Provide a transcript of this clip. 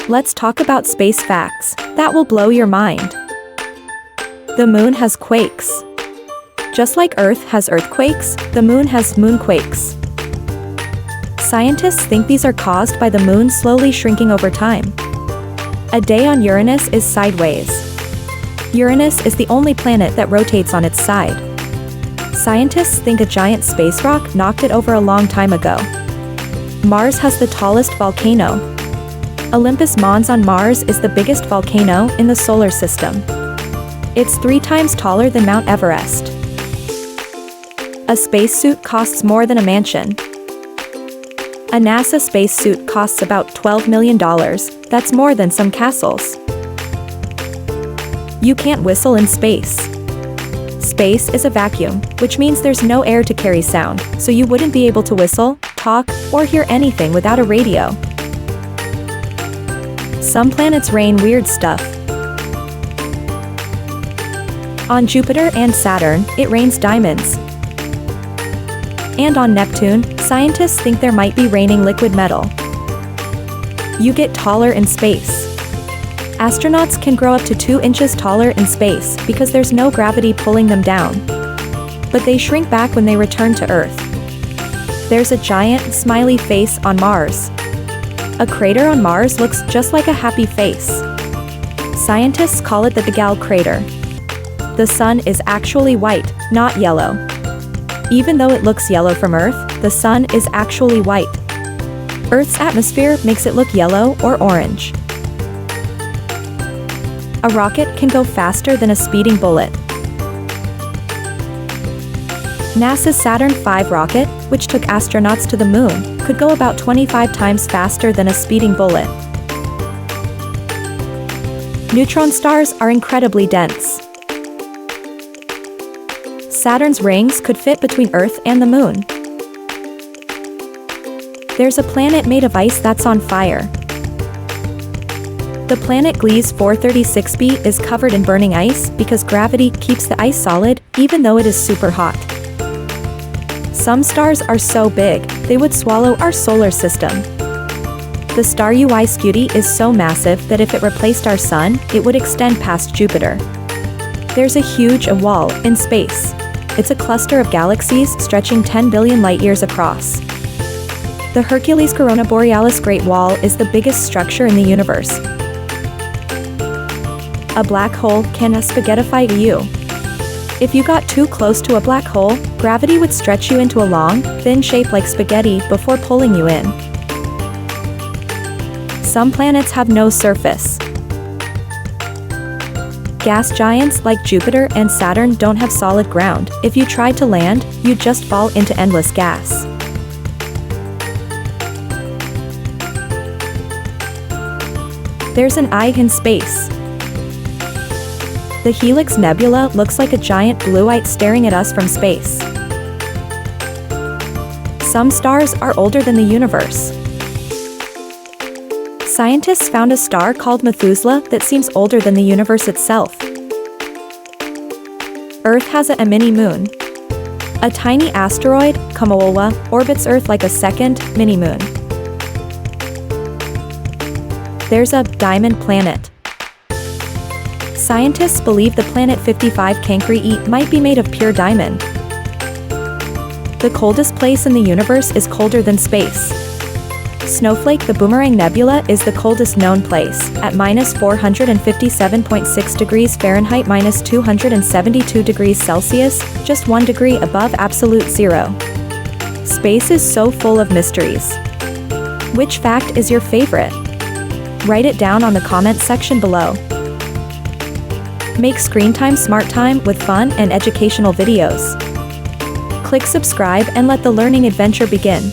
Let's talk about space facts that will blow your mind. The moon has quakes. Just like Earth has earthquakes, the moon has moonquakes. Scientists think these are caused by the moon slowly shrinking over time. A day on Uranus is sideways. Uranus is the only planet that rotates on its side. Scientists think a giant space rock knocked it over a long time ago. Mars has the tallest volcano. Olympus Mons on Mars is the biggest volcano in the solar system. It's 3 times taller than Mount Everest. A spacesuit costs more than a mansion. A NASA spacesuit costs about $12 million. That's more than some castles. You can't whistle in space. Space is a vacuum, which means there's no air to carry sound, so you wouldn't be able to whistle, talk, or hear anything without a radio. Some planets rain weird stuff. On Jupiter and Saturn, it rains diamonds. And on Neptune, scientists think there might be raining liquid metal. You get taller in space. Astronauts can grow up to 2 inches taller in space because there's no gravity pulling them down. But they shrink back when they return to Earth. There's a giant, smiley face on Mars. A crater on Mars looks just like a happy face. Scientists call it the Degal crater. The sun is actually white, not yellow. Even though it looks yellow from Earth, the sun is actually white. Earth's atmosphere makes it look yellow or orange. A rocket can go faster than a speeding bullet. NASA's Saturn V rocket, which took astronauts to the moon, could go about 25 times faster than a speeding bullet. Neutron stars are incredibly dense. Saturn's rings could fit between Earth and the moon. There's a planet made of ice that's on fire. The planet Gliese 436b is covered in burning ice because gravity keeps the ice solid even though it is super hot. Some stars are so big, they would swallow our solar system. The star Ui Scuti is so massive that if it replaced our sun, it would extend past Jupiter. There's a huge wall in space. It's a cluster of galaxies stretching 10 billion light-years across. The Hercules Corona Borealis Great Wall is the biggest structure in the universe. A black hole can spaghettify you. If you got too close to a black hole, gravity would stretch you into a long, thin shape like spaghetti before pulling you in. Some planets have no surface. Gas giants like Jupiter and Saturn don't have solid ground. If you tried to land, you'd just fall into endless gas. There's an eye in space. The Helix Nebula looks like a giant blue light staring at us from space. Some stars are older than the universe. Scientists found a star called Methuselah that seems older than the universe itself. Earth has a mini-moon. A tiny asteroid, Kamaola, orbits Earth like a second mini-moon. There's a diamond planet. Scientists believe the planet 55 Cancri E might be made of pure diamond. The coldest place in the universe is colder than space. Snowflake the Boomerang Nebula is the coldest known place, at -457.6 degrees Fahrenheit -272 degrees Celsius, just 1 degree above absolute zero. Space is so full of mysteries. Which fact is your favorite? Write it down on the comment section below. Make screen time smart time with fun and educational videos. Click subscribe and let the learning adventure begin.